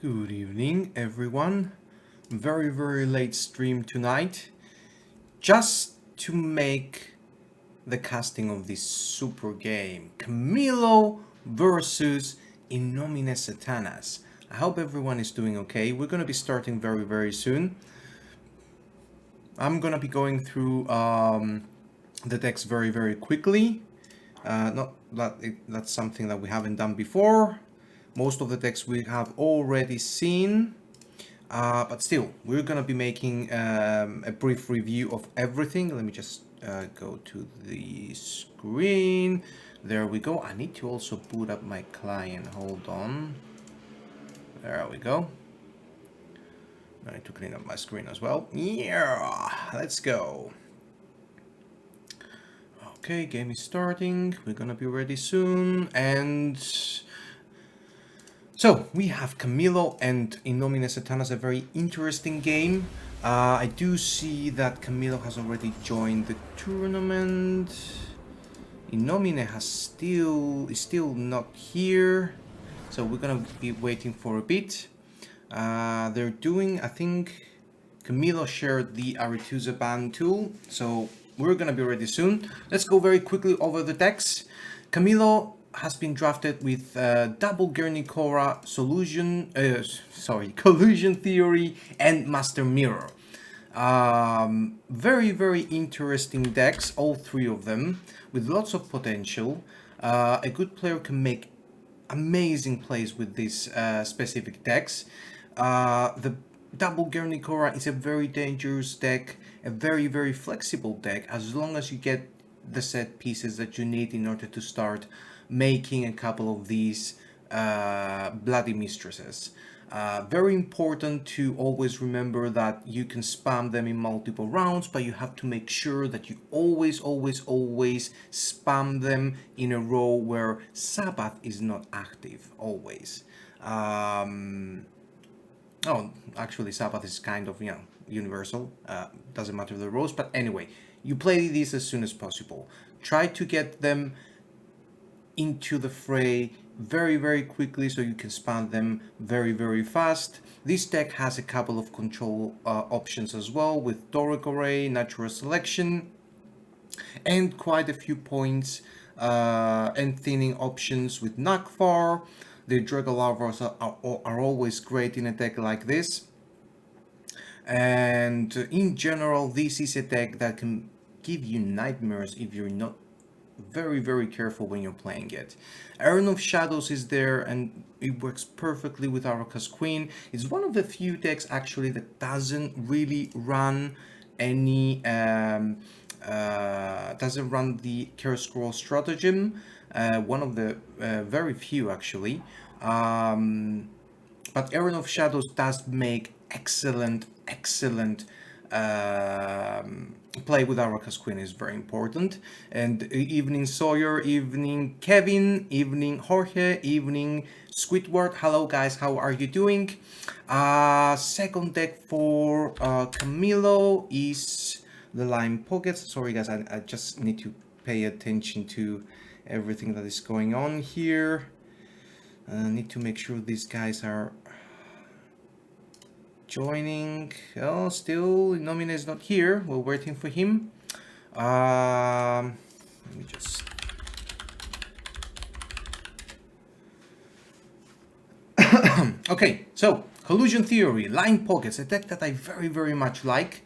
Good evening, everyone. Very late stream tonight. Just to make the casting of this super game. Camilo versus InominneSatanas. I hope everyone is doing okay. We're going to be starting very soon. I'm going to be going through the decks very quickly. Not that that's something that we haven't done before. Most of the decks we have already seen. But still, we're gonna be making a brief review of everything. Let me just go to the screen. There we go. I need to also boot up my client. Hold on. There we go. I need to clean up my screen as well. Yeah, let's go. Okay, game is starting. We're gonna be ready soon. And so we have Camilo and InominneSatanas, a very interesting game. I do see that Camilo has already joined the tournament. Innomine is still not here, so we're gonna be waiting for a bit. They're doing, I think, Camilo shared the Aretusa ban tool, so we're gonna be ready soon. Let's go very quickly over the decks. Camilo has been drafted with double Guernicora solution, collusion theory and master mirror. Very interesting decks, all three of them, with lots of potential. A good player can make amazing plays with these specific decks. The double Guernicora is a very dangerous deck, a very flexible deck, as long as you get the set pieces that you need in order to start making a couple of these bloody mistresses. Very important to always remember that you can spam them in multiple rounds, but you have to make sure that you always spam them in a row where Sabbath is not active, always. Oh, actually Sabbath is kind of, universal. Doesn't matter the rows, but anyway, you play these as soon as possible. Try to get them into the fray very quickly so you can spam them very fast. This deck has a couple of control options as well, with Doric Array, Natural Selection, and quite a few points and thinning options with Nakfar. The Dragolarvas are always great in a deck like this. And in general, this is a deck that can give you nightmares if you're not very careful when you're playing it. Urn of Shadows is there and it works perfectly with Araka's Queen. It's one of the few decks actually that doesn't really run any doesn't run the Care Scroll stratagem. One of the very few actually. But Urn of Shadows does make excellent play with Araka's Queen is very important. And evening Sawyer, evening Kevin, evening Jorge, evening Squidward. Hello guys, how are you doing? Second deck for Camilo is the Lime Pockets. Sorry guys, I just need to pay attention to everything that is going on here. I need to make sure these guys are joining. Oh, still Innomine is not here. We're waiting for him. Let me just okay, so Collusion Theory, Line Pockets, a deck that I very much like.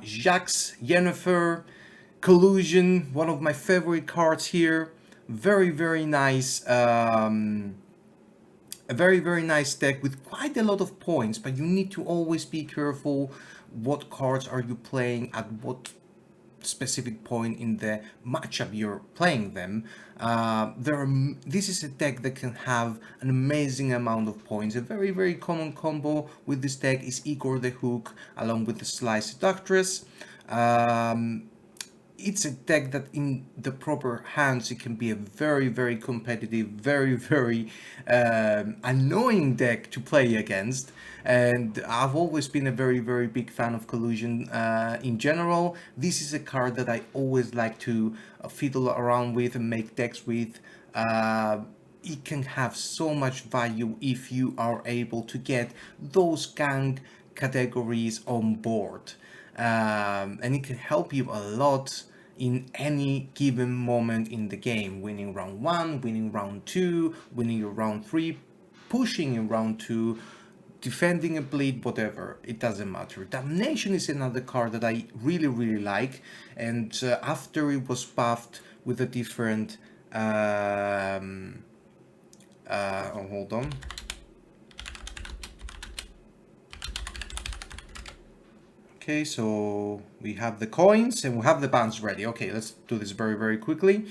Jax, Yennefer, Collusion, one of my favorite cards here. Very nice. A very nice deck with quite a lot of points, but you need to always be careful what cards are you playing at what specific point in the matchup you're playing them. This is a deck that can have an amazing amount of points. A very common combo with this deck is Igor the Hook along with the Sly Seductress. It's a deck that in the proper hands it can be a very competitive, very annoying deck to play against. And I've always been a very big fan of Collusion in general. This is a card that I always like to fiddle around with and make decks with. it can have so much value if you are able to get those gang categories on board. And it can help you a lot in any given moment in the game, winning round 1, winning round 2, winning your round 3, pushing in round 2, defending a bleed, whatever, it doesn't matter. Damnation is another card that I really like, and after it was buffed with a different hold on. Okay, so we have the coins and we have the bans ready. Okay, let's do this very quickly.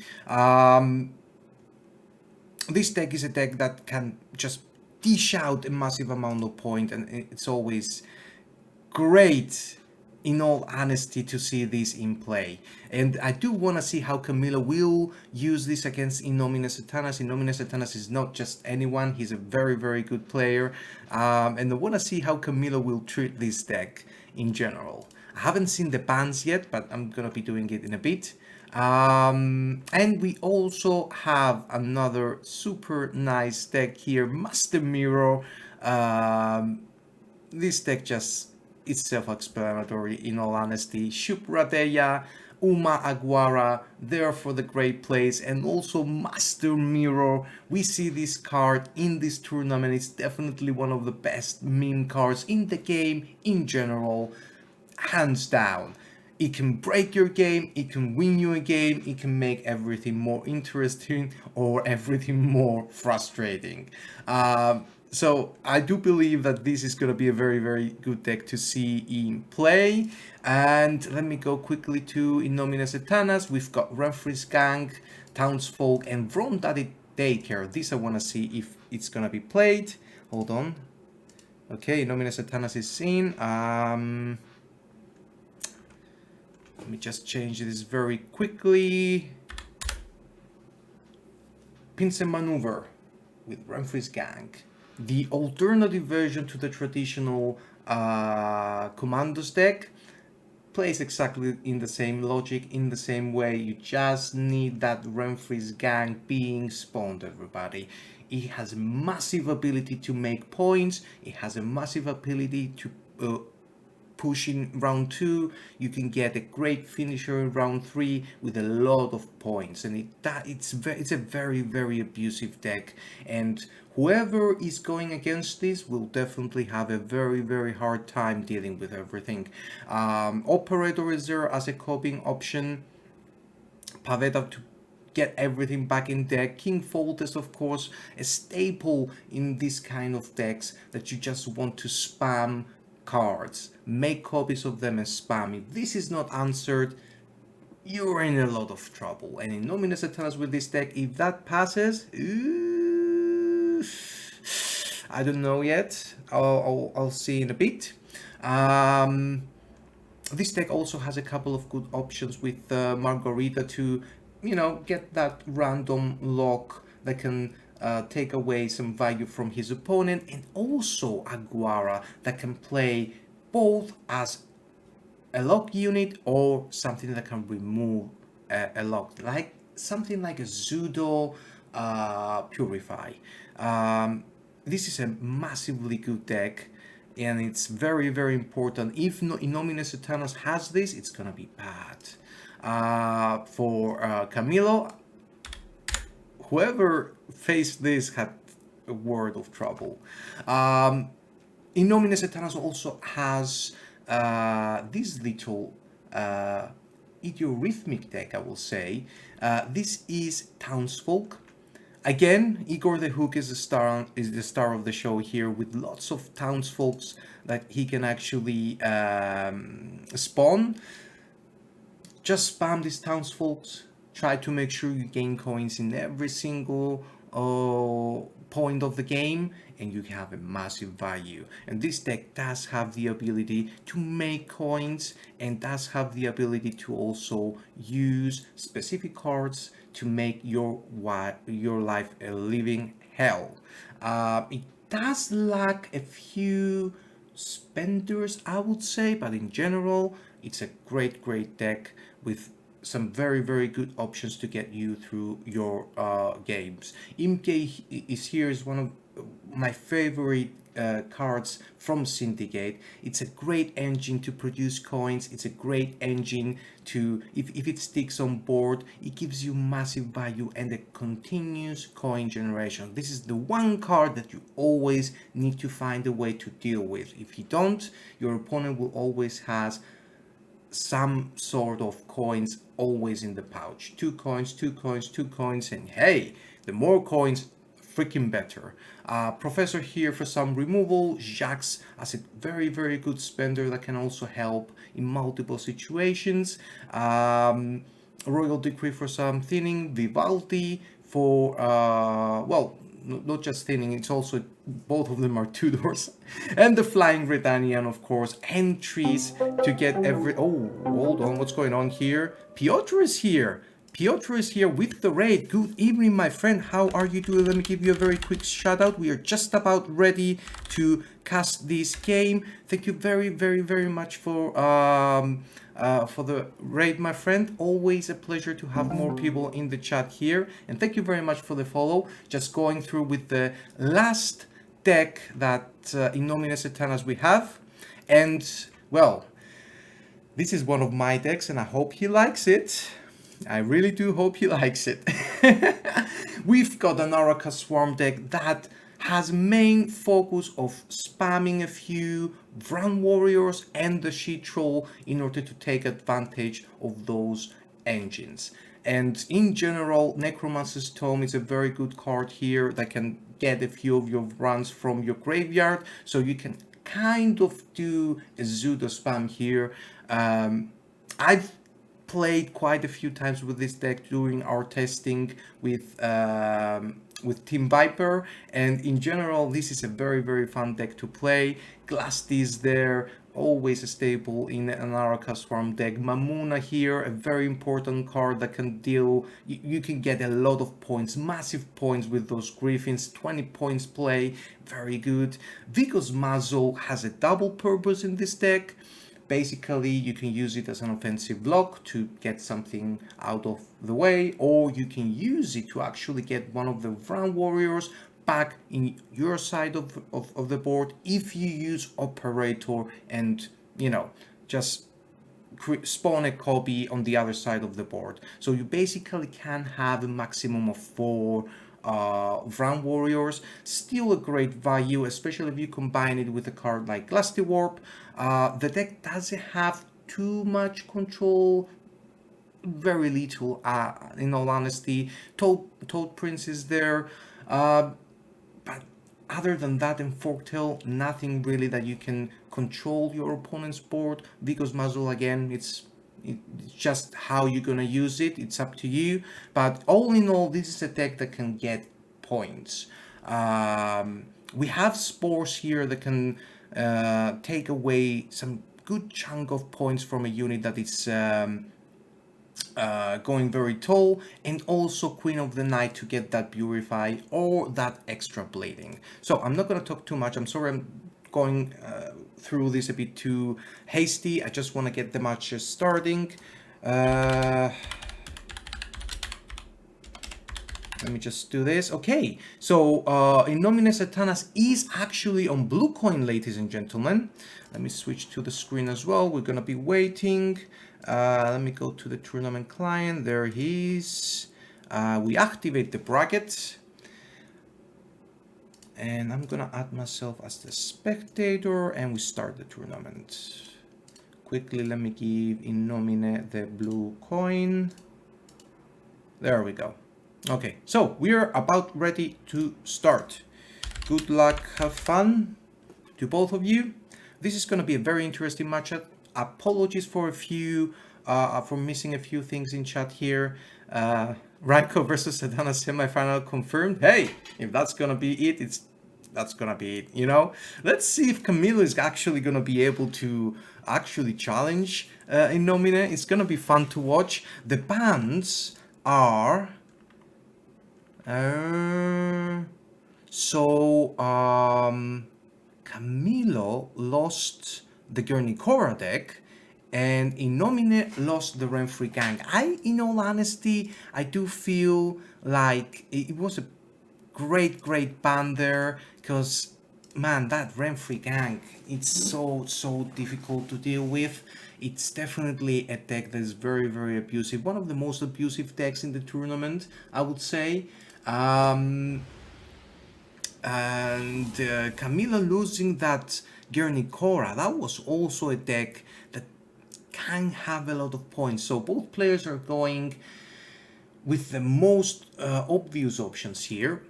This deck is a deck that can just dish out a massive amount of points, and it's always great, in all honesty, to see this in play. And I do want to see how Camilo will use this against InominneSatanas. InominneSatanas is not just anyone, he's a very good player. And I want to see how Camilo will treat this deck in general. I haven't seen the bans yet, but I'm going to be doing it in a bit. And we also have another super nice deck here, Master Mirror. This deck just, it's self-explanatory, in all honesty. Shupradeya, Uma Aguara, there for the great plays, and also Master Mirror. We see this card in this tournament. It's definitely one of the best meme cards in the game in general, hands down. It can break your game, it can win you a game, it can make everything more interesting or everything more frustrating. So I do believe that this is going to be a very good deck to see in play. And let me go quickly to InominneSatanas. We've got Renfri's Gang, Townsfolk, and From Daddy Daycare. This I want to see if it's going to be played. Hold on. Okay, InominneSatanas is in. Let me just change this very quickly. Pince Maneuver with Renfri's Gang. The alternative version to the traditional Commandos deck plays exactly in the same logic, in the same way. You just need that Renfri's Gang being spawned, everybody. It has a massive ability to make points. It has a massive ability to push in round 2. You can get a great finisher in round 3 with a lot of points, and it's a very abusive deck, and whoever is going against this will definitely have a very hard time dealing with everything. Operator is there as a coping option. Pavetta to get everything back in deck. King Foltest, of course, a staple in this kind of decks that you just want to spam cards, make copies of them and spam. If this is not answered, you're in a lot of trouble. And InominneSatanas with this deck, if that passes, I don't know yet. I'll see in a bit. This deck also has a couple of good options with Margarita to, get that random lock that can take away some value from his opponent, and also Aguara that can play both as a lock unit or something that can remove a lock, like something like a Pseudo Purify. This is a massively good deck, and it's very important. If InominneSatanas has this, it's gonna be bad. For Camilo, whoever faced this had a world of trouble. InominneSatanas also has this little idiorhythmic deck, I will say. This is Townsfolk. Again, Igor the Hook is the star of the show here, with lots of Townsfolks that he can actually spawn. Just spam these Townsfolks. Try to make sure you gain coins in every single point of the game, and you have a massive value. And this deck does have the ability to make coins, and does have the ability to also use specific cards to make your life a living hell. It does lack a few spenders, I would say, but in general, it's a great deck with some very, very good options to get you through your games. Imke is here, is one of my favorite cards from Syndicate. It's a great engine to produce coins. It's a great engine to, if it sticks on board, it gives you massive value and a continuous coin generation. This is the one card that you always need to find a way to deal with. If you don't, your opponent will always has some sort of coins always in the pouch. 2 coins, 2 coins, 2 coins, and hey, the more coins, freaking better. Professor here for some removal. Jacques as a very, very good spender that can also help in multiple situations. Royal Decree for some thinning. Vivaldi for, well, not just thinning, it's also, both of them are Tudors. And the Flying Redanian, of course, entries to get every, oh, hold on, what's going on here? Piotr is here. Piotr is here with the raid. Good evening, my friend. How are you doing? Let me give you a very quick shout out. We are just about ready to cast this game. Thank you very, very, very much for the raid, my friend. Always a pleasure to have more people in the chat here. And thank you very much for the follow. Just going through with the last deck that InominneSatanas we have. And, well, this is one of my decks and I hope he likes it. I really do hope he likes it. We've got an Araka Swarm deck that has main focus of spamming a few Vrown Warriors and the She Troll in order to take advantage of those engines. And in general, Necromancer's Tome is a very good card here that can get a few of your runs from your graveyard, so you can kind of do a pseudo spam here. I've played quite a few times with this deck during our testing with Team Viper, and in general this is a very, very fun deck to play. Glasty is there, always a staple in an Araka Swarm deck. Mamuna here, a very important card that can deal, you can get a lot of points, massive points with those Griffins. 20 points play, very good. Viggo's Muzzle has a double purpose in this deck. Basically, you can use it as an offensive block to get something out of the way, or you can use it to actually get one of the Vrown Warriors back in your side of the board if you use Operator and, you know, just spawn a copy on the other side of the board. So you basically can have a maximum of 4 Vrown Warriors. Still a great value, especially if you combine it with a card like Glasty Warp. The deck doesn't have too much control, very little, in all honesty. Toad Prince is there, but other than that, in Forktail, nothing really that you can control your opponent's board. Viggo's Muzzle, again, it's just how you're gonna use it, it's up to you. But all in all, this is a deck that can get points. We have Spores here that can take away some good chunk of points from a unit that is going very tall, and also Queen of the Night to get that Purify or that extra blading. So I'm not going to talk too much. I'm sorry I'm going through this a bit too hasty. I just want to get the matches starting. Let me just do this. Okay, so InominneSatanas is actually on blue coin, ladies and gentlemen. Let me switch to the screen as well. We're gonna be waiting. Let me go to the tournament client. There he is. We activate the bracket. And I'm gonna add myself as the spectator and we start the tournament. Quickly, let me give Innomine the blue coin. There we go. Okay, so we are about ready to start. Good luck, have fun to both of you. This is going to be a very interesting matchup. Apologies for for missing a few things in chat here. Ranko versus Sedana semi-final confirmed. Hey, if that's going to be it, that's going to be it, you know? Let's see if Camilo is actually going to be able to actually challenge Innomine. It's going to be fun to watch. The bans are... Camilo lost the Guernicora deck, and Innomine lost the Renfrey gang. In all honesty, I do feel like it was a great ban there, because man, that Renfrey gang, it's so difficult to deal with. It's definitely a deck that is very abusive, one of the most abusive decks in the tournament, I would say. And Camilo losing that Guernicora, that was also a deck that can have a lot of points. So both players are going with the most obvious options here.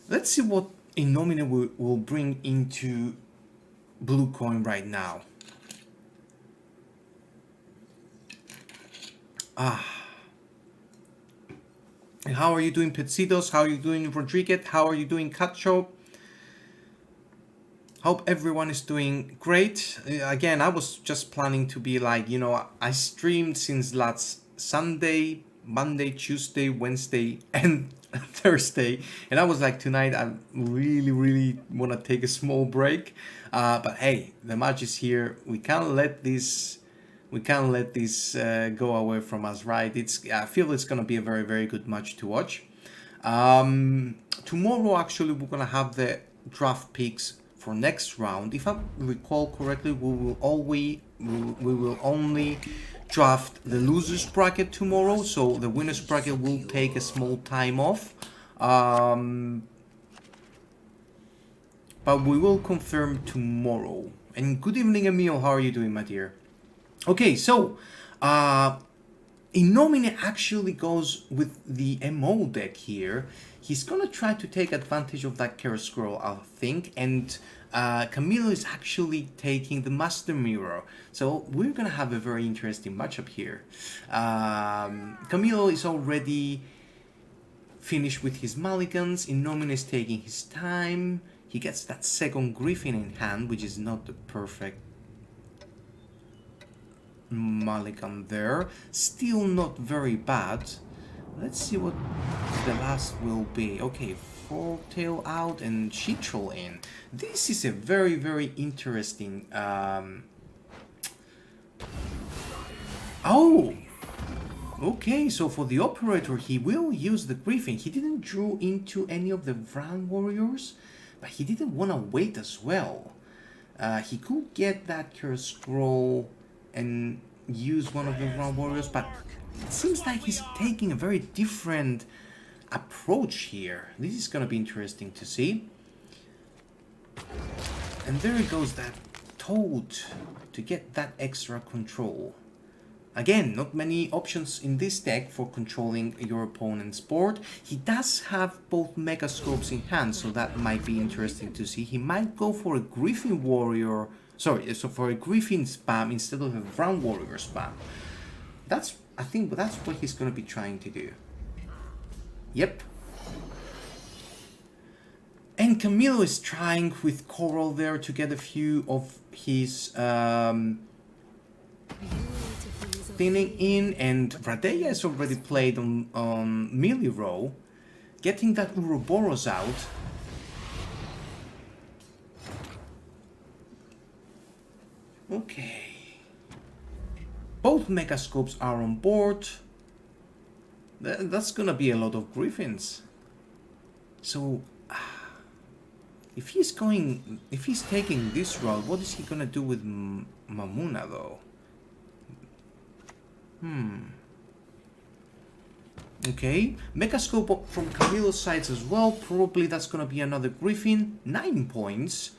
Let's see what Innomine will bring into blue coin right now. And how are you doing, Petsitos? How are you doing, Rodriguez? How are you doing, Cacho? Hope everyone is doing great. Again, I was just planning to be like, you know, I streamed since last Sunday, Monday, Tuesday, Wednesday, and Thursday, and I was like, tonight I really want to take a small break. But hey, the match is here. We can't let this go away from us, right? I feel it's gonna be a very good match to watch. Tomorrow, actually, we're gonna have the draft picks for next round. If I recall correctly, we will only draft the losers bracket tomorrow, so the winners bracket will take a small time off. But we will confirm tomorrow. And good evening, Emil. How are you doing, my dear? Okay, so Innomine actually goes with the MO deck here. He's gonna try to take advantage of that Chaos Scroll, I think, and Camilo is actually taking the Master Mirror. So we're gonna have a very interesting matchup here. Camilo is already finished with his mulligans. Innomine is taking his time. He gets that second Griffin in hand, which is not the perfect mulligan there. Still not very bad. Let's see what the last will be. Okay, Fortail out and Chitrol in. This is a very interesting... Oh! Okay, so for the operator, he will use the Griffin. He didn't draw into any of the Vrown Warriors, but he didn't want to wait as well. He could get that Curse Scroll and use one of the Vrown Warriors, but it seems like he's taking a very different approach here. This is gonna be interesting to see. And there he goes, that Toad to get that extra control. Again, not many options in this deck for controlling your opponent's board. He does have both Mega Scopes in hand, so that might be interesting to see. He might go for a Griffin Warrior, so for a Griffin spam instead of a Vrown Warrior spam. I think that's what he's going to be trying to do. Yep. And Camilo is trying with Coral there to get a few of his thinning in, and Radeya is already played on melee row, getting that Ouroboros out. Okay. Both Megascopes are on board. That's gonna be a lot of Griffins. So, if he's taking this route, what is he gonna do with Mamuna though? Okay, Megascope from Camilo's sides as well. Probably that's gonna be another Griffin. 9 points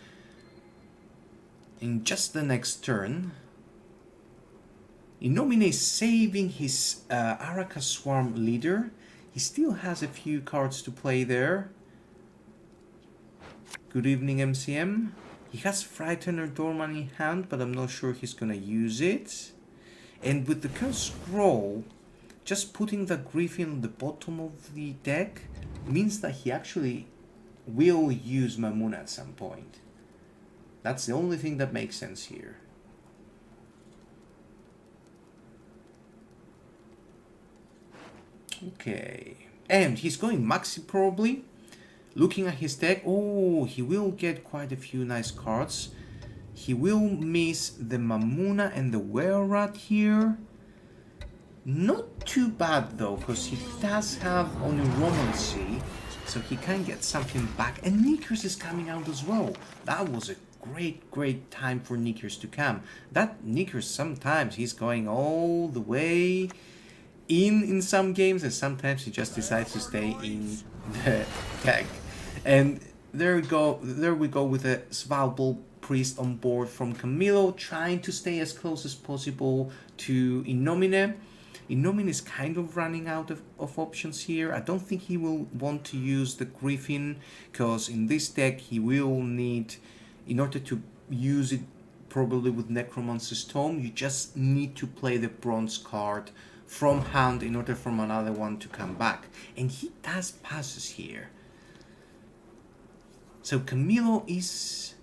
in just the next turn. Innomine is saving his Araka Swarm leader. He still has a few cards to play there. Good evening, MCM. He has Frightener Dorman in hand, but I'm not sure he's gonna use it. And with the Curse Scroll, just putting the Griffin on the bottom of the deck means that he actually will use Mamuna at some point. That's the only thing that makes sense here. Okay, and he's going Maxi probably. Looking at his deck, oh, he will get quite a few nice cards. He will miss the Mamuna and the Were-Rat here. Not too bad though, because he does have Oniromancy, so he can get something back. And Nickers is coming out as well. That was a great time for Nickers to come. That Nickers, sometimes he's going all the way in some games, and sometimes he just decides to stay in the deck. And there we go with a Svalbard Priest on board from Camilo, trying to stay as close as possible to Innomine. Innomine is kind of running out of options here. I don't think he will want to use the Griffin, because in this deck he will need, in order to use it probably with Necromancer's Tome, you just need to play the Bronze card from hand in order for another one to come back. And he does passes here. So Camilo is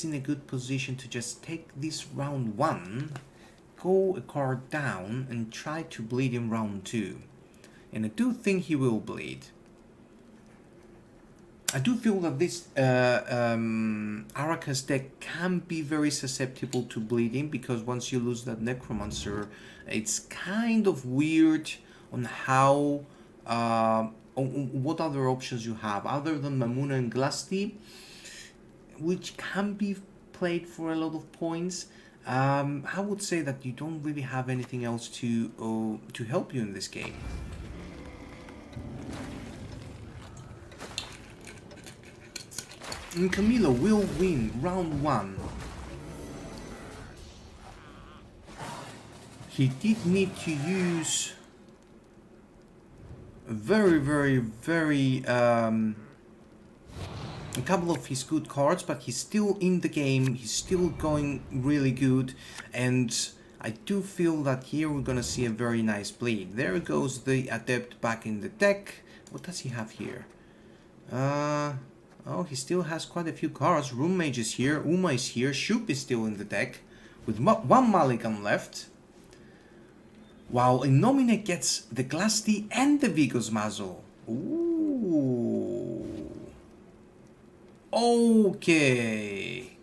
in a good position to just take this round 1, go a card down, and try to bleed in round 2. And I do think he will bleed. I do feel that this Araka's deck can be very susceptible to bleeding, because once you lose that Necromancer, it's kind of weird on how on what other options you have other than Mamuna and Glasty, which can be played for a lot of points. I would say that you don't really have anything else to help you in this game. And Camilo will win round 1. He did need to use very a couple of his good cards, but he's still in the game, he's still going really good, and I do feel that here we're gonna see a very nice bleed. There goes the Adept back in the deck. What does he have here? Oh, he still has quite a few cards. Rune Mage is here, Uma is here, Shoop is still in the deck, with one Mulligan left. While Innomine gets the Glasty and the Vigos Muzzle. Ooh. Okay.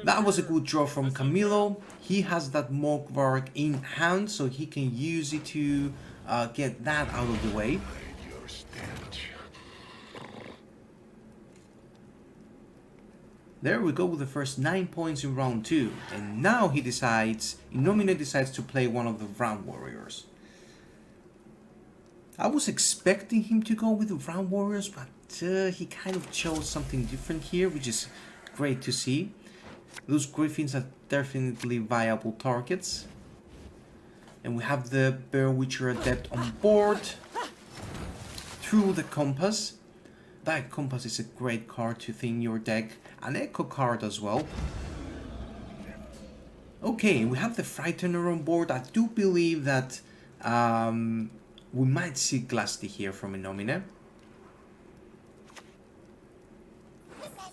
That was a good draw from Camilo. He has that Mogvark in hand, so he can use it to get that out of the way. There we go with the first 9 points in round 2. And now he decides, Innomine decides to play one of the Round Warriors. I was expecting him to go with the Round Warriors, but he kind of chose something different here, which is great to see. Those Griffins are definitely viable targets. And we have the Bear Witcher Adept on board through the Compass. That Compass is a great card to thin your deck. An Echo card as well. Okay, we have the Frightener on board. I do believe that we might see Glasty here from Innomine.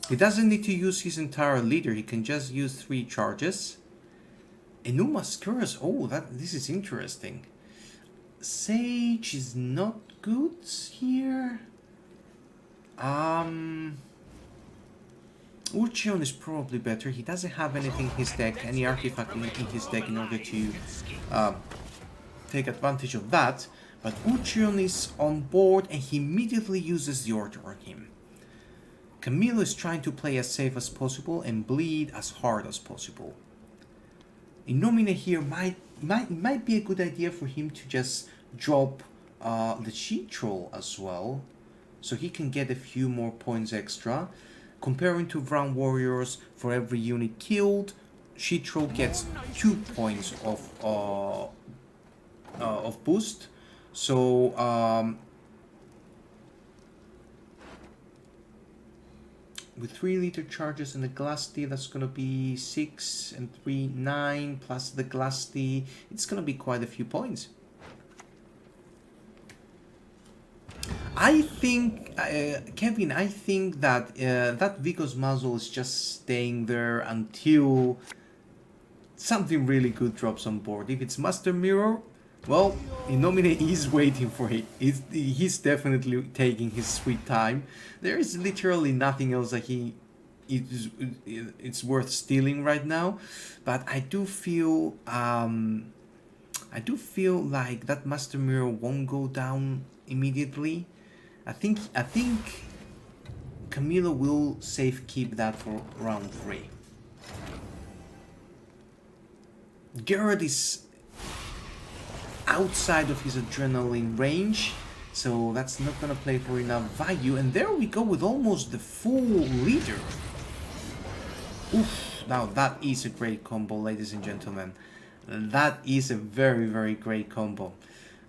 He doesn't need to use his entire leader, he can just use 3 charges. Enuma's Curse, oh, this is interesting. Sage is not good here. Urcheon is probably better. He doesn't have anything in his deck, any artifact in his deck in order to take advantage of that. But Urcheon is on board and he immediately uses the order on him. Camilo is trying to play as safe as possible and bleed as hard as possible. Innomine here might be a good idea for him to just drop the Sheet Troll as well, so he can get a few more points extra. Comparing to Round Warriors, for every unit killed, Sheet Troll gets 2 points of boost. So with 3 liter charges and the Glasty, that's gonna be 6 and 3, 9 plus the Glasty. It's gonna be quite a few points. I think, Kevin, I think that that Vigos Muzzle is just staying there until something really good drops on board. If it's Master Mirror, Well, Innomine is waiting for it. He's definitely taking his sweet time. There is literally nothing else that it's worth stealing right now. But I do feel like that Master Mirror won't go down immediately. I think Camilo will safe keep that for round 3. Garrett is outside of his adrenaline range, so that's not gonna play for enough value. And there we go with almost the full leader. Oof, now that is a great combo, ladies and gentlemen. That is a very, very great combo.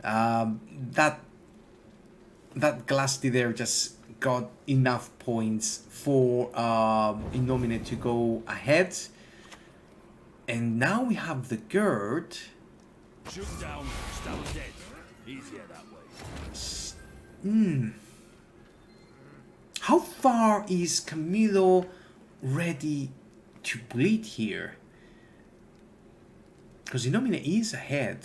That Glasty there just got enough points for Innomine to go ahead. And now we have the Gerd. Shoot down, stop dead. Easier that way. How far is Camilo ready to bleed here? Because Innomine is ahead.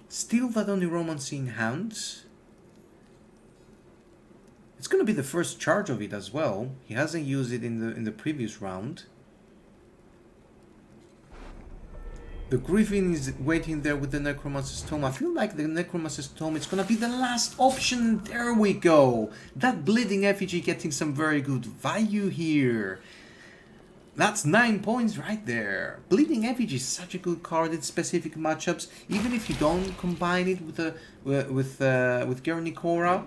Still that only Romance in hand. It's gonna be the first charge of it as well. He hasn't used it in the previous round. The Griffin is waiting there with the Necromancer's Tome. I feel like the Necromancer's Tome is gonna be the last option. There we go. That Bleeding Effigy getting some very good value here. That's 9 points right there. Bleeding Effigy is such a good card in specific matchups. Even if you don't combine it with Guernicora,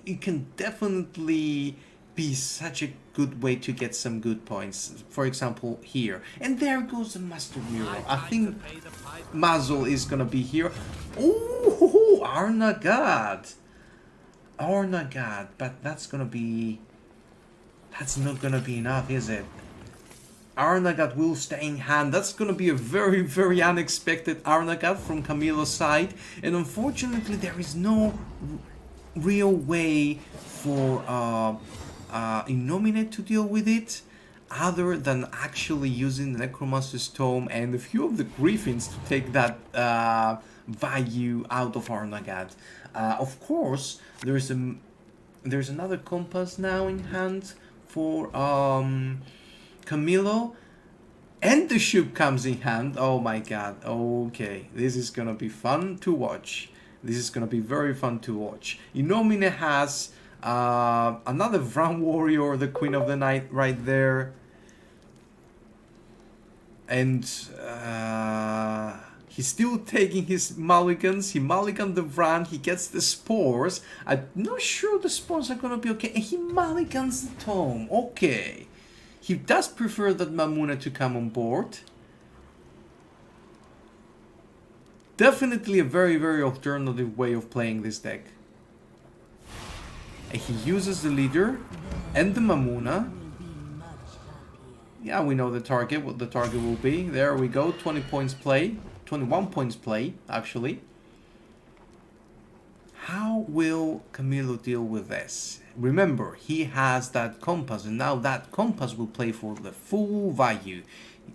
it can definitely be such a good way to get some good points. For example, here. And there goes the Master Mirror. I think Mazel is gonna be here. Ooh, Arnagad. Arnagad, but that's not gonna be enough, is it? Arnagad will stay in hand. That's gonna be a very, very unexpected Arnagad from Camilo's side. And unfortunately, there is no real way for Innomine to deal with it, other than actually using the Necromancer's Tome and a few of the Griffins to take that value out of Arnagad. Of course, there's another Compass now in hand for Camilo, and the ship comes in hand. Oh my god, okay, this is gonna be fun to watch. This is gonna be very fun to watch. Innomine has another Vrown Warrior, the Queen of the Night right there. And he's still taking his mulligans. He mulliganed the Vrown, he gets the Spores. I'm not sure the Spores are gonna be okay. And he mulligans the Tome, okay. He does prefer that Mamuna to come on board. Definitely a very, very alternative way of playing this deck. And he uses the leader and the Mamuna. Yeah, we know the target, what the target will be. There we go, 20 points play. 21 points play, actually. How will Camilo deal with this? Remember, he has that Compass, and now that Compass will play for the full value.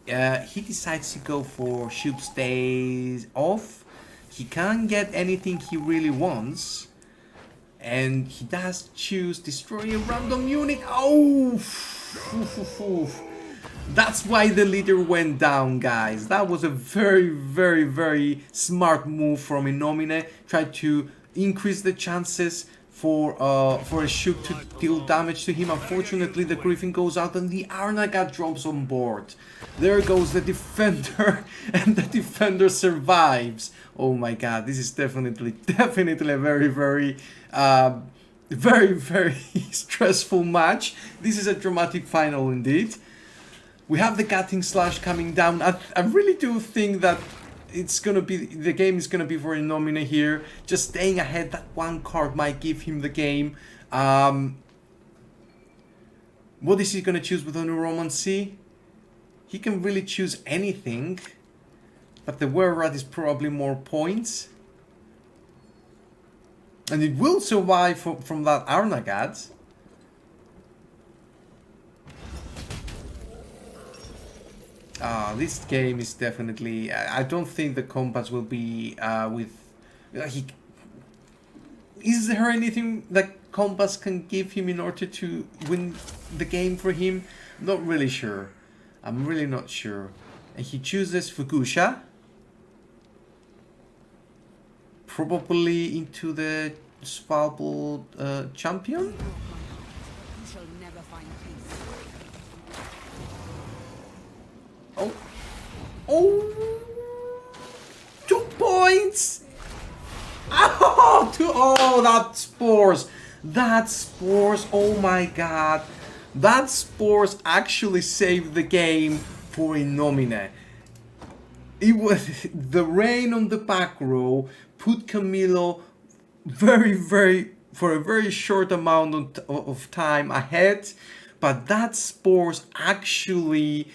He decides to go for Ship Stays Off. He can't get anything he really wants. And he does choose Destroy a Random Unit. Oh! That's why the leader went down, guys. That was a very, very, very smart move from Innomine. Tried to increase the chances for a Shook to deal damage to him. Unfortunately, the Griffin goes out and the Arnagad drops on board. There goes the Defender, and the Defender survives. Oh my god, this is definitely a very, very, very stressful match. This is a dramatic final indeed. We have the Cutting Slash coming down. I really do think that the game is gonna be for Innomine here. Just staying ahead, that one card might give him the game. What is he gonna choose with Oneiromancy? He can really choose anything, but the Were-Rat is probably more points. And it will survive from that Arnagad. This game is definitely... I don't think the combats will be with... Is there anything that combats can give him in order to win the game for him? Not really sure. I'm really not sure. And he chooses Fugusha. Probably into the Svalbard champion? You shall never find peace. Oh. Oh! 2 points! Oh, that spores! That spores, oh my god. That spores actually saved the game for Innomine. It was the rain on the back row put Camilo for a very short amount of time ahead, but that spores actually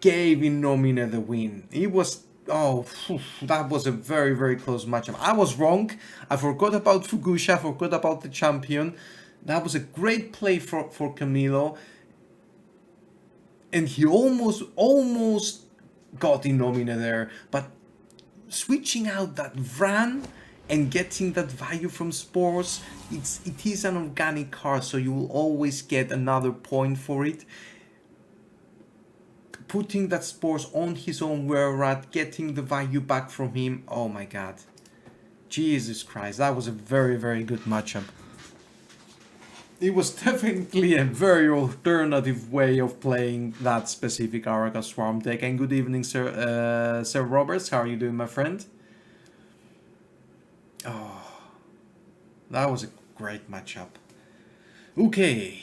gave Innomine the win. It was, that was a very close matchup. I was wrong. I forgot about Fugusha, I forgot about the champion. That was a great play for Camilo, and he almost got Innomine there, but switching out that Vran and getting that value from spores, it is an organic card, so you will always get another point for it. Putting that spores on his own Were-Rat, getting the value back from him, oh my god. Jesus Christ, that was a very good matchup. It was definitely a very alternative way of playing that specific Araka Swarm deck. And good evening, Sir Roberts. How are you doing, my friend? Oh, that was a great matchup. Okay.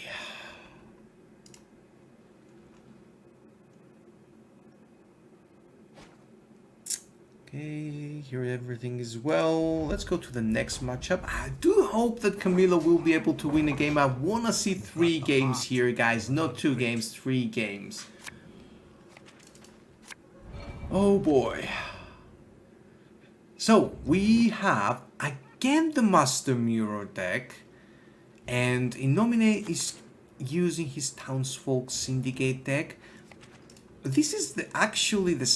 Okay, here everything is well. Let's go to the next matchup. I do hope that Camilo will be able to win a game. I want to see 3 games here, guys. Not 2 games, 3 games. Oh boy. So, we have again the Master Mirror deck. And Innomine is using his Townsfolk Syndicate deck. This is actually the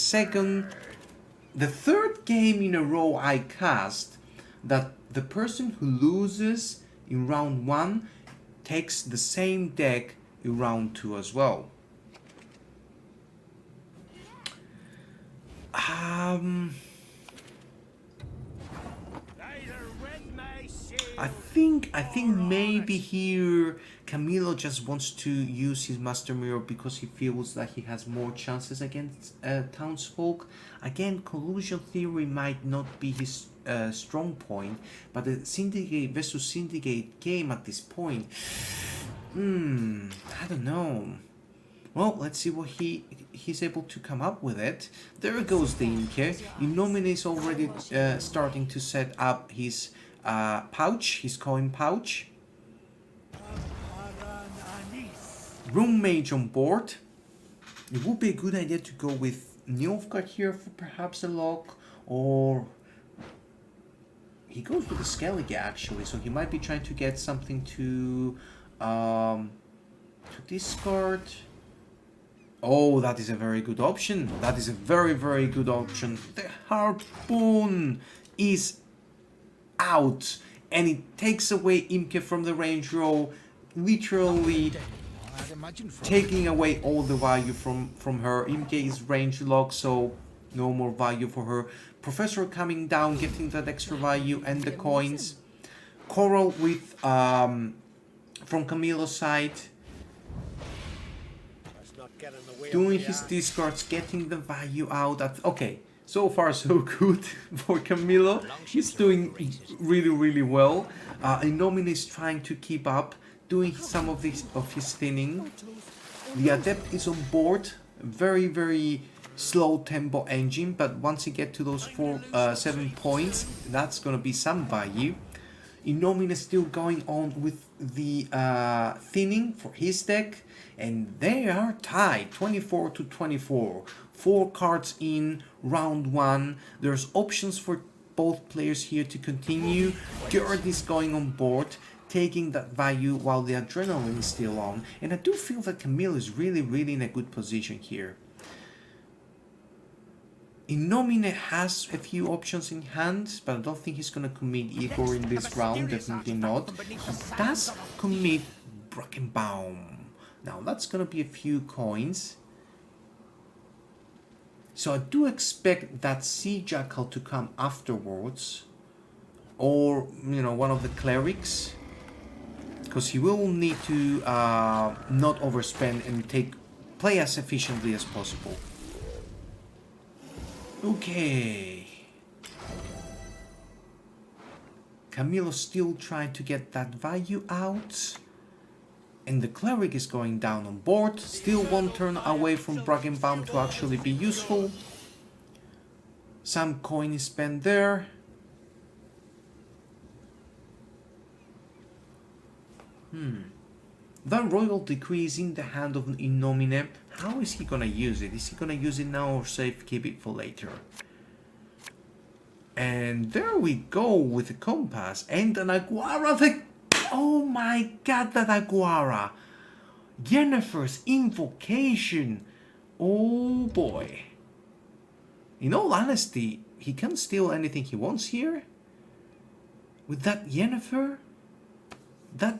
third game in a row I cast that the person who loses in round 1 takes the same deck in round 2 as well. I think maybe here Camilo just wants to use his Master Mirror because he feels that he has more chances against Townsfolk. Again, Collusion Theory might not be his strong point, but the Syndicate versus Syndicate game at this point, I don't know. Well, let's see what he's able to come up with it. There goes the Inke. Innomine is already starting to set up his pouch, his coin pouch. Room Mage on board. It would be a good idea to go with Nilfgaard here for perhaps a lock, or he goes with the Skellige actually, so he might be trying to get something to discard. Oh, that is a very good option. That is a very good option. The Harpoon is out, and it takes away Imke from the range row, literally taking away all the value from her. Imke is range locked, so no more value for her. Professor coming down, getting that extra value and the coins. Coral with from Camilo's side, doing his discards, getting the value out. Okay, so far so good for Camilo. He's doing really well. Innomine is trying to keep up, doing some of his thinning. The Adept is on board. Very slow tempo engine, but once you get to those 7 points, that's gonna be some value. Innomine is still going on with the thinning for his deck, and they are tied 24-24. 4 cards in round 1. There's options for both players here to continue. Gerd is going on board, taking that value while the adrenaline is still on, and I do feel that Camille is really in a good position here. Innomine has a few options in hand, but I don't think he's gonna commit Igor in this round, definitely not. He does commit Brackenbaum. Now that's gonna be a few coins. So I do expect that Sea Jackal to come afterwards. Or, you know, one of the clerics. Because he will need to not overspend and play as efficiently as possible. Okay. Camilo still trying to get that value out. And the cleric is going down on board. Still one turn away from Brackenbaum to actually be useful. Some coin is spent there. That royal decree is in the hand of Innomine. How is he gonna use it? Is he gonna use it now or save keep it for later? And there we go with the compass and an Aguara. Oh my god, that Aguara! Yennefer's invocation. Oh boy. In all honesty, he can steal anything he wants here. With that Yennefer, that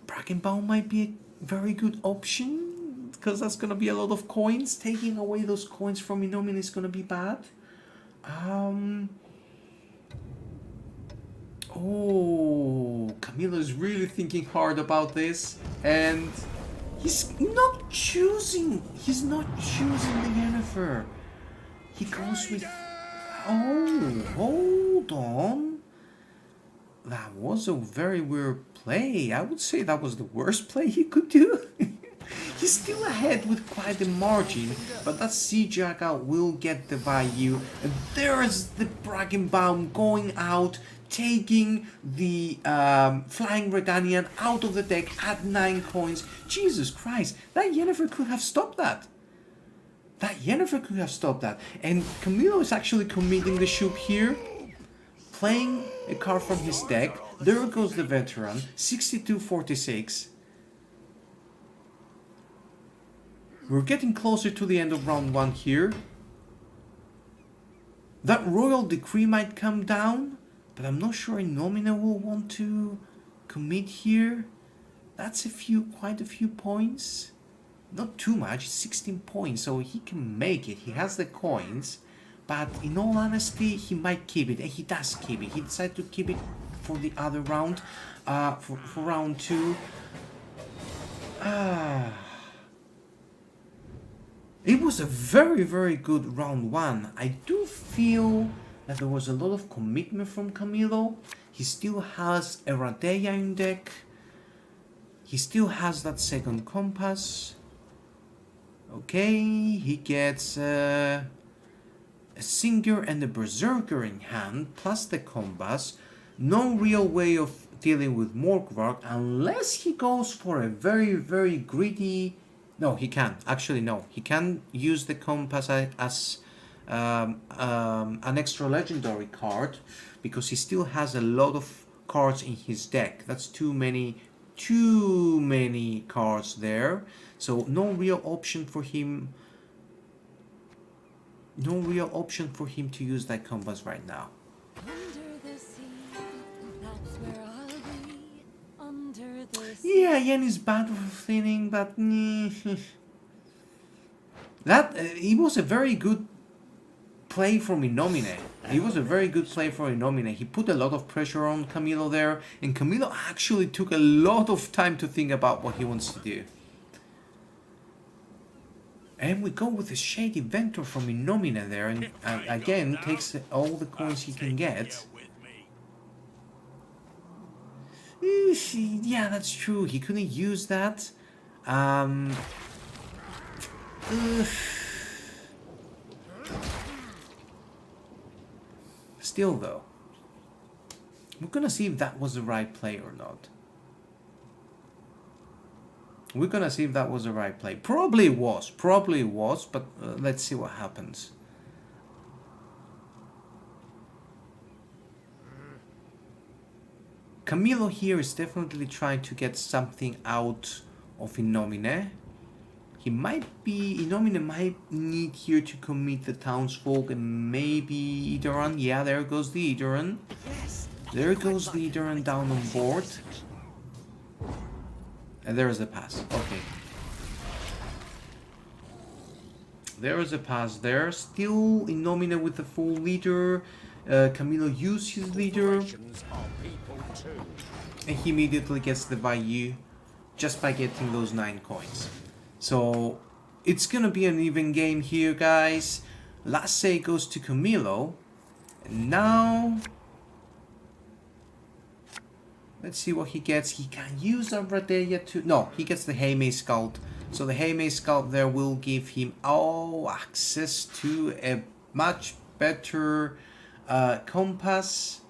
Brackenbaum might be a very good option, because that's gonna be a lot of coins. Taking away those coins from Innomine is gonna be bad. Oh, Camilo is really thinking hard about this, and he's not choosing the Yennefer. He goes with... Oh, hold on. That was a very weird play. I would say that was the worst play he could do. He's still ahead with quite a margin, but that Sea Jackal will get the value. And there's the Brackenbaum going out, taking the Flying Redanian out of the deck at 9 coins. Jesus Christ, that Yennefer could have stopped that. That Yennefer could have stopped that. And Camilo is actually committing the shoop here, playing a card from his deck. There goes the veteran, 62-46. We're getting closer to the end of round 1 here. That royal decree might come down, but I'm not sure Innomine will want to commit here. That's quite a few points. Not too much, 16 points, so he can make it. He has the coins, but in all honesty, he might keep it, and he does keep it. He decided to keep it for the other round, for round 2. It was a very, very good round 1. I do feel that there was a lot of commitment from Camilo. He still has a Radeya in deck. He still has that second compass. Okay, he gets a Singer and a Berserker in hand, plus the compass. No real way of dealing with Morgvark unless he goes for a very, very greedy... No, he can. Actually, no. He can use the compass as an extra legendary card, because he still has a lot of cards in his deck. That's too many cards there. So no real option for him. No real option for him to use that compass right now. Yeah, Yen is bad for thinning, but that it was a very good play from Innomine. It was a very good play for Innomine. He put a lot of pressure on Camilo there, and Camilo actually took a lot of time to think about what he wants to do. And we go with the Shady Ventor from Innomine there, and again takes all the coins he can get. Yeah, that's true. He couldn't use that. Still, though, we're gonna see if that was the right play or not. We're gonna see if that was the right play. Probably it was, but let's see what happens. Camilo here is definitely trying to get something out of Innomine. He might be... Inomine might need here to commit the townsfolk and maybe Idoran. Yeah, there goes the Idoran. There goes the Idoran down on board. And there is a pass. Okay. There is a pass there. Still Inomine with the full leader. Camilo used his leader. And he immediately gets the value just by getting those 9 coins. So it's gonna be an even game here, guys. Last say goes to Camilo. And now let's see what he gets. He can use Abradeya to... No, he gets the Heimei Scout. So the Heimei Scout there will give him access to a much better compass.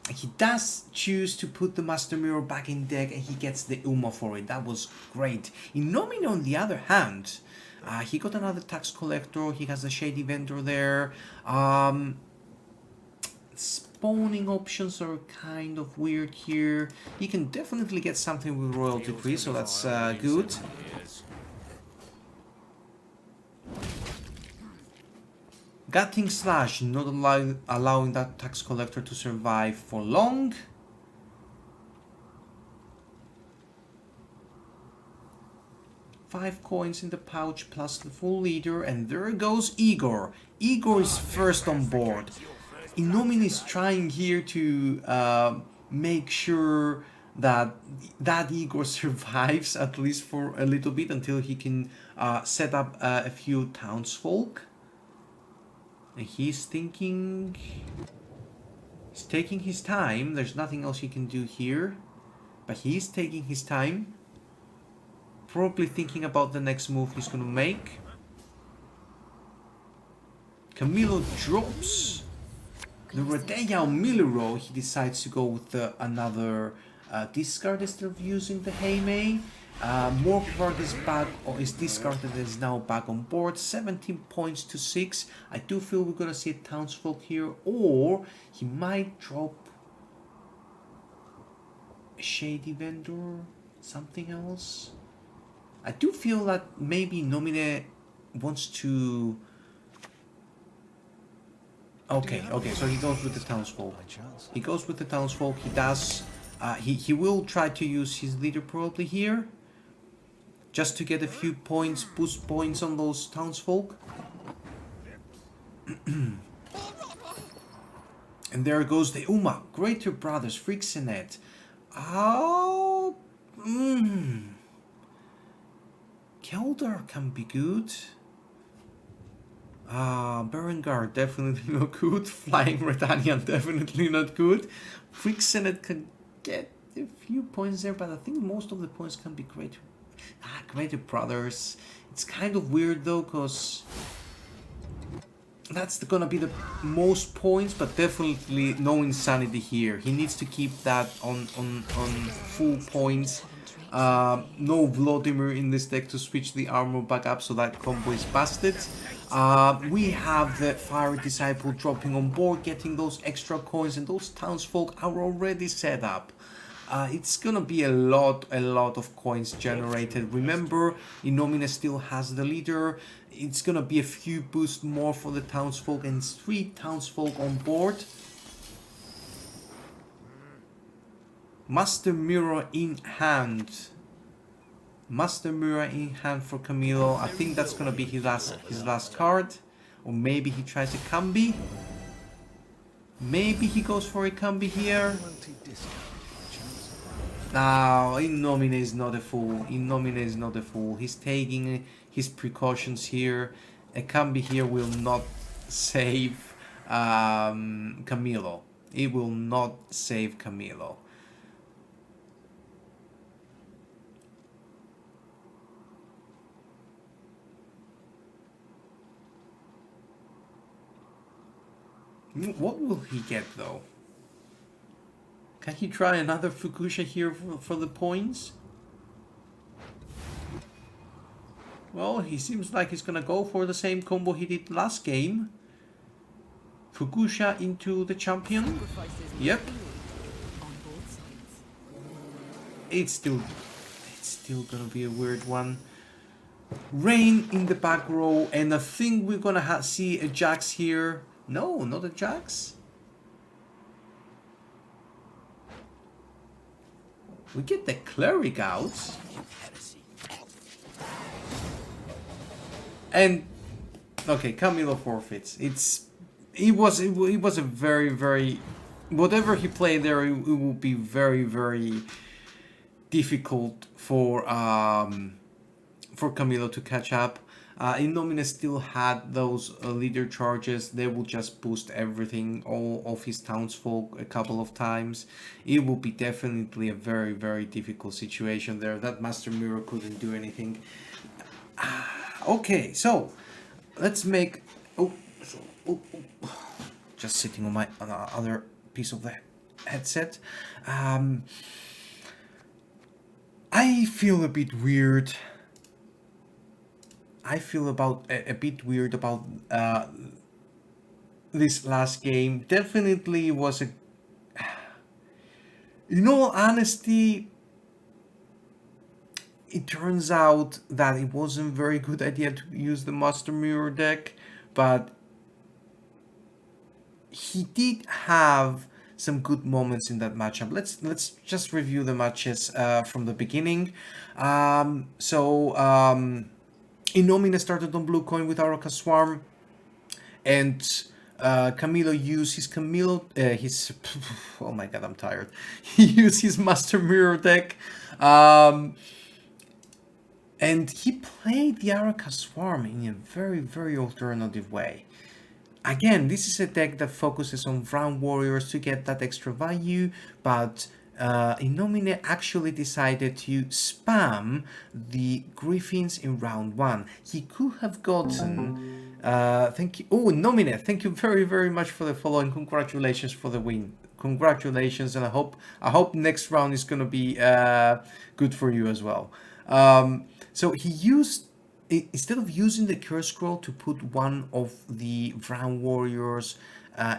He does choose to put the Master Mirror back in deck and he gets the Uma for it. That was great. Inomine on the other hand, he got another tax collector. He has a Shady Vendor there. Spawning options are kind of weird here. He can definitely get something with Royal Decree, so that's good. Gutting Slash, not allowing that tax collector to survive for long. Five coins in the pouch plus the full leader, and there goes Igor. Igor is first on board. Inomine is trying here to make sure that Igor survives at least for a little bit until he can set up a few townsfolk. And he's thinking, he's taking his time. There's nothing else he can do here, but he's taking his time, probably thinking about the next move he's gonna make. Camilo drops the Redeya on Miliro. He decides to go with another discard instead of using the Heimei. Morkvard is back, or is discarded, is now back on board. 17 points to 6. I do feel we're gonna see a townsfolk here, or he might drop a Shady Vendor, something else. I do feel that maybe Inomine wants to... Okay, so he goes with the townsfolk. He goes with the townsfolk. He does... he will try to use his leader probably here, just to get a few points, boost points on those townsfolk. And there goes the Uma. Greater Brothers, Frixenet. Oh... Keldar can be good. Berengar definitely not good. Flying Redanian definitely not good. Frixenet can get a few points there, but I think most of the points can be Greater Brothers. It's kind of weird though, because that's gonna be the most points, but definitely no Insanity here. He needs to keep that on full points. No Vladimir in this deck to switch the armor back up, so that combo is busted. We have the Fire Disciple dropping on board, getting those extra coins, and those townsfolk are already set up. It's gonna be a lot of coins generated. Remember, Inomine still has the leader. It's gonna be a few boosts more for the townsfolk, and 3 townsfolk on board. Master Mirror in hand. Master Mirror in hand for Camilo. I think that's gonna be his last card. Or maybe he tries a Cambi. Maybe he goes for a Cambi here. No, Inomine is not a fool. Inomine is not a fool. He's taking his precautions here. A Cambi here will not save Camilo. It will not save Camilo. What will he get though? Can he try another Fukusha here for the points? Well, he seems like he's gonna go for the same combo he did last game. Fukusha into the champion. Yep. It's still gonna be a weird one. Rain in the back row, and I think we're gonna see a Jax here. No, not a Jax. We get the Cleric out. And okay, Camilo forfeits. It was a very whatever he played there. It will be very difficult for Camilo to catch up. Innomine still had those leader charges. They will just boost everything, all of his townsfolk a couple of times. It will be definitely a very difficult situation there. That Master Mirror couldn't do anything. Okay, so let's make. Just sitting on my other piece of the headset. I feel a bit weird. I feel a bit weird about this last game. Definitely was a. In all honesty, it turns out that it wasn't a very good idea to use the Master Mirror deck, but he did have some good moments in that matchup. Let's just review the matches from the beginning. Innomine started on blue coin with Aroka Swarm, and Camilo used his oh my god, I'm tired. He used his Master Mirror deck, and he played the Aroka Swarm in a very alternative way. Again, this is a deck that focuses on Vrown Warriors to get that extra value, but Innomine actually decided to spam the Griffins in round 1. He could have gotten... thank you. Oh, Innomine, thank you very much for the follow and congratulations for the win. Congratulations, and I hope next round is going to be good for you as well. So he used... Instead of using the Curse Scroll to put one of the Vrown Warriors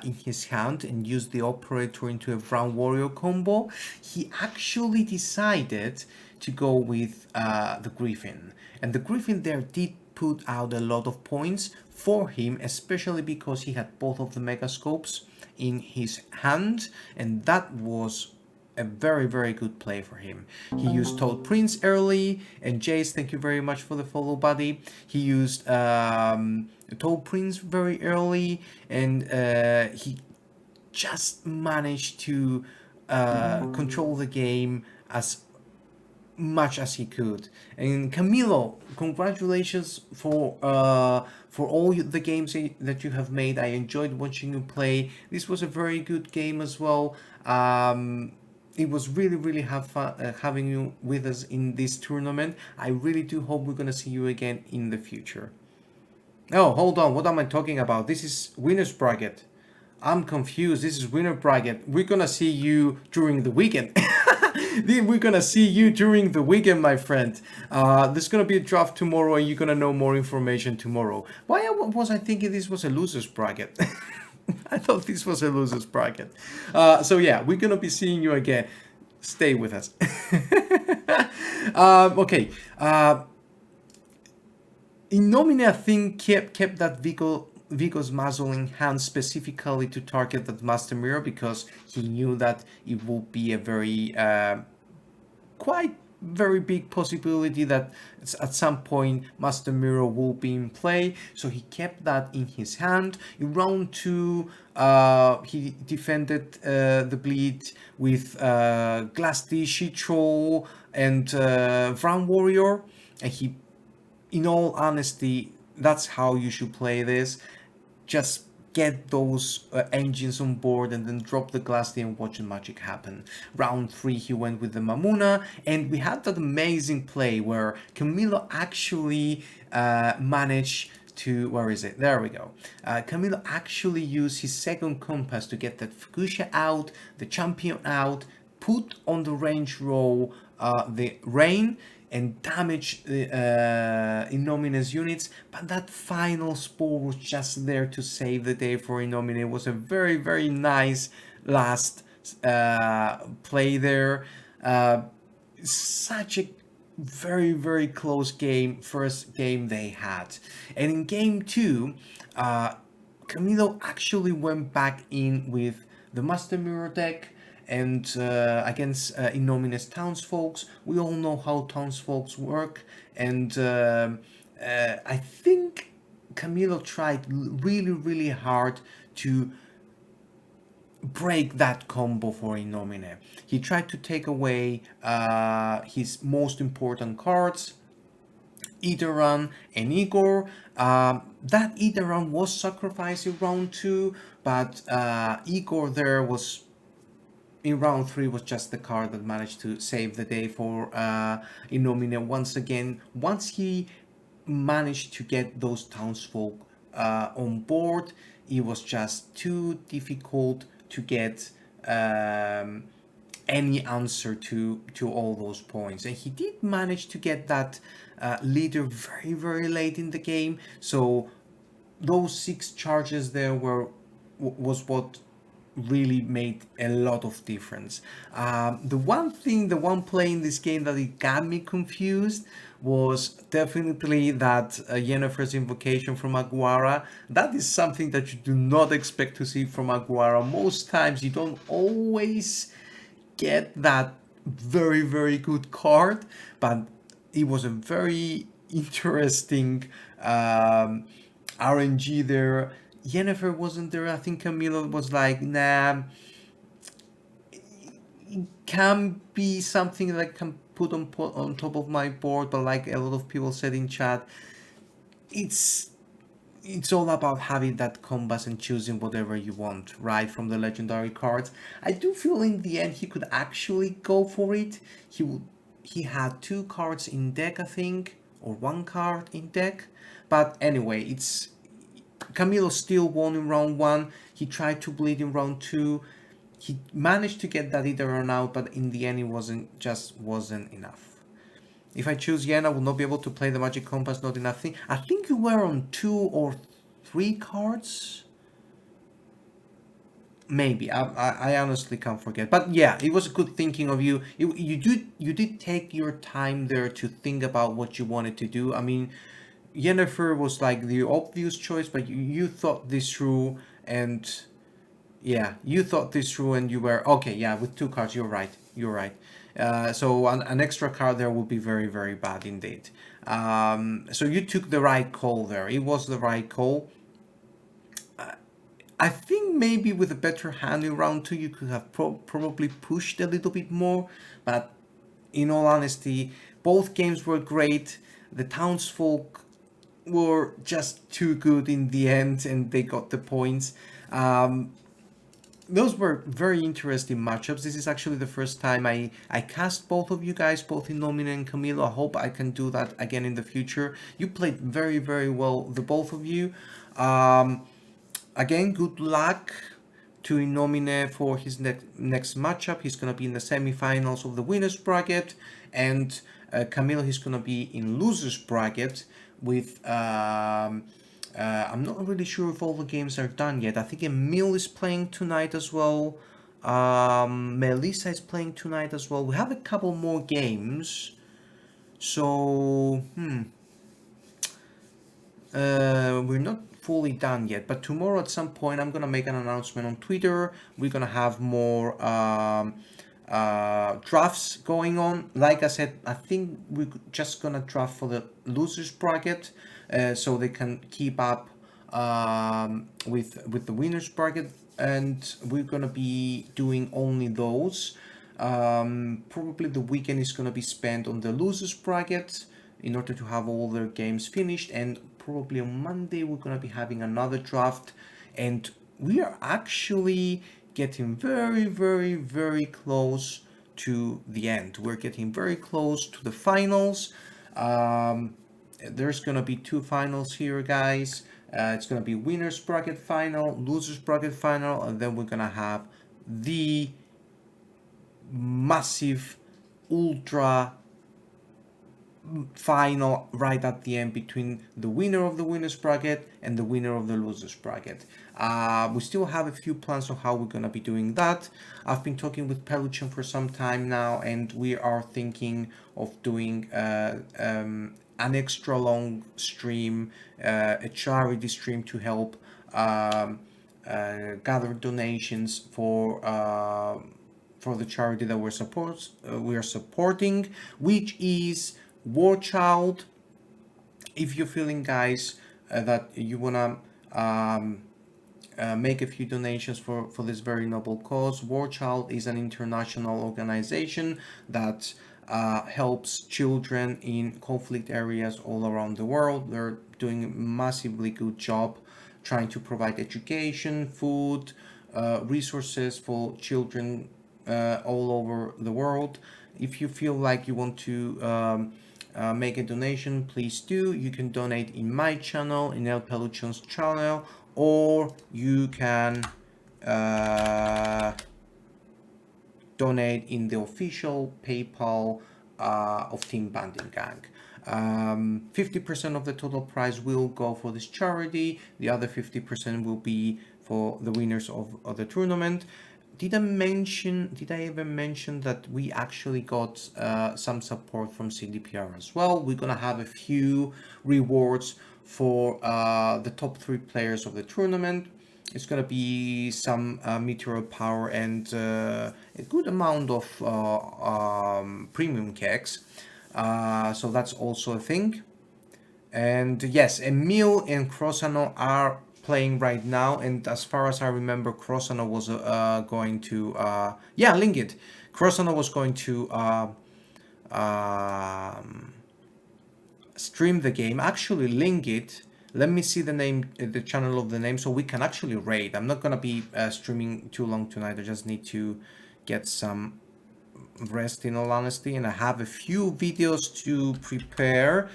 in his hand and use the Operator into a Vrown Warrior combo, he actually decided to go with the Griffin. And the Griffin there did put out a lot of points for him, especially because he had both of the Megascopes in his hand, and that was a very good play for him. He used Toad Prince early, and Jace, thank you very much for the follow, buddy. He used Toad Prince very early, and he just managed to control the game as much as he could. And Camilo, congratulations for all the games that you have made. I enjoyed watching you play. This was a very good game as well. It was really have fun having you with us in this tournament. I really do hope we're gonna see you again in the future. Oh, hold on, what am I talking about? This is winner's bracket. I'm confused. This is winner bracket. We're gonna see you during the weekend. We're gonna see you during the weekend, my friend. There's gonna be a draft tomorrow, and you're gonna know more information tomorrow. Why was I thinking this was a loser's bracket? I thought this was a loser's bracket. So yeah, we're gonna be seeing you again. Stay with us. Okay. Innomine, I think, kept that Vigo's muzzle in hand specifically to target that Master Mirror, because he knew that it would be a very big possibility that at some point Master Mirror will be in play, so he kept that in his hand. In round 2, he defended the bleed with Glass Dish, Troll, and Vrown Warrior, and he, in all honesty, that's how you should play this. Just get those engines on board and then drop the Glass D and watch the magic happen. Round 3, he went with the Mamuna, and we had that amazing play where Camilo actually managed to... Where is it? There we go. Camilo actually used his second compass to get that Fuchsia out, the champion out, put on the range row the Rain, and damage the Innomine's units, but that final spore was just there to save the day for Innomine. It was a very nice last play there. Such a very, very close game, first game they had. And in game two, Camilo actually went back in with the Master Mirror deck and against Innominus Townsfolks. We all know how Townsfolks work, and I think Camilo tried really, really hard to break that combo for Innomine. He tried to take away his most important cards, Idaran and Igor. That Idaran was sacrificed in round 2, but Igor there was in round 3 was just the card that managed to save the day for Innomine once again. Once he managed to get those townsfolk on board, it was just too difficult to get any answer to all those points, and he did manage to get that leader very, very late in the game. So those 6 charges there was what really made a lot of difference. The one play in this game that it got me confused was definitely that Yennefer's invocation from Aguara. That is something that you do not expect to see from Aguara. Most times you don't always get that very, very good card, but it was a very interesting RNG there. Yennefer wasn't there. I think Camilo was like, nah, it can be something that I can put on top of my board, but like a lot of people said in chat, it's all about having that compass and choosing whatever you want, right, from the legendary cards. I do feel in the end he could actually go for it. He had 2 cards in deck, I think, or 1 card in deck. But anyway, Camilo still won in round 1. He tried to bleed in round 2. He managed to get that Idaran out, but in the end it wasn't enough. If I choose Yen, I will not be able to play the Magic Compass, not enough thing. I think you were on 2 or 3 cards. Maybe. I honestly can't forget. But yeah, it was good thinking of you. You did take your time there to think about what you wanted to do. I mean, Yennefer was like the obvious choice, but you thought this through, and yeah, you thought this through, and you were okay. Yeah, with 2 cards, you're right. So an extra card there would be very, very bad indeed. So you took the right call there. It was the right call. I think maybe with a better hand in round 2, you could have probably pushed a little bit more. But in all honesty, both games were great. The townsfolk were just too good in the end, and they got the points. Those were very interesting matchups. This is actually the first time I cast both of you guys, both Innomine and Camilo. I hope I can do that again in the future. You played very, very well, the both of you. Again, good luck to Innomine for his next matchup. He's going to be in the semifinals of the winners bracket, and Camilo, he's going to be in losers bracket with I'm not really sure if all the games are done yet. I think Emil is playing tonight as well. Melissa is playing tonight as well. We have a couple more games. So, we're not fully done yet. But tomorrow at some point, I'm going to make an announcement on Twitter. We're going to have more drafts going on. Like I said, I think we're just going to draft for the losers bracket. So they can keep up with the winners bracket, and we're gonna be doing only those. Probably the weekend is gonna be spent on the losers bracket in order to have all their games finished, and probably on Monday we're gonna be having another draft, and we are actually getting very, very, very close to the end. We're getting very close to the finals. There's gonna be 2 finals here, guys. It's gonna be winners bracket final, losers bracket final, and then we're gonna have the massive ultra final right at the end between the winner of the winners bracket and the winner of the losers bracket. We still have a few plans on how we're gonna be doing that. I've been talking with Peluchan for some time now, and we are thinking of doing an extra long stream, a charity stream to help gather donations for the charity that we are supporting, which is War Child. If you're feeling, guys, that you wanna make a few donations for this very noble cause, War Child is an international organization that helps children in conflict areas all around the world. They're doing a massively good job trying to provide education, food, resources for children all over the world. If you feel like you want to make a donation, please do. You can donate in my channel, in El Peluchon's channel, or you can donate in the official PayPal of Team Banding Gang. 50% of the total prize will go for this charity. The other 50% will be for the winners of the tournament. Did I ever mention that we actually got some support from CDPR as well? We're gonna have a few rewards for the top 3 players of the tournament. It's gonna be some meteor power and a good amount of premium kegs. So that's also a thing. And yes, Emil and Crosano are playing right now, and as far as I remember, Crosano was going to Lingit. Crosano was going to stream the game. Actually, Lingit, let me see the name, the channel of the name, so we can actually raid. I'm not gonna be streaming too long tonight. I just need to get some rest, in all honesty, and I have a few videos to prepare,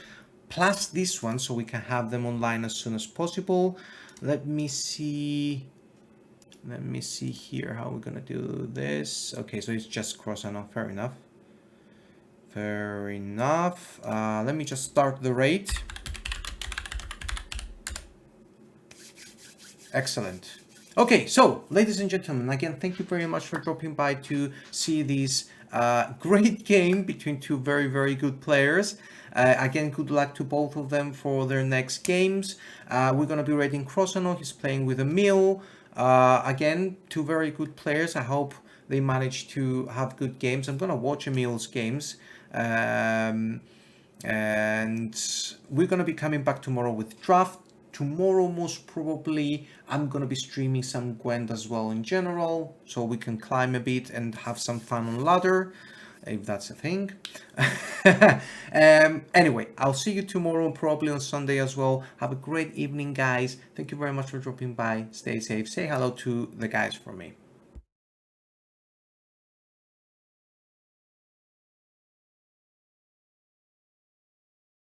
plus this one, so we can have them online as soon as possible. Let me see here how we're gonna do this. Okay, so it's just cross and off. Fair enough. Let me just start the raid. Excellent. Okay, so ladies and gentlemen, again, thank you very much for dropping by to see this great game between two very, very good players. Again, good luck to both of them for their next games. We're going to be rating Crosano. He's playing with Emil. Again, two very good players. I hope they manage to have good games. I'm going to watch Emil's games. And we're going to be coming back tomorrow with draft. Tomorrow, most probably, I'm going to be streaming some Gwent as well in general, so we can climb a bit and have some fun on ladder, if that's a thing. Anyway, I'll see you tomorrow, probably on Sunday as well. Have a great evening, guys. Thank you very much for dropping by. Stay safe. Say hello to the guys for me.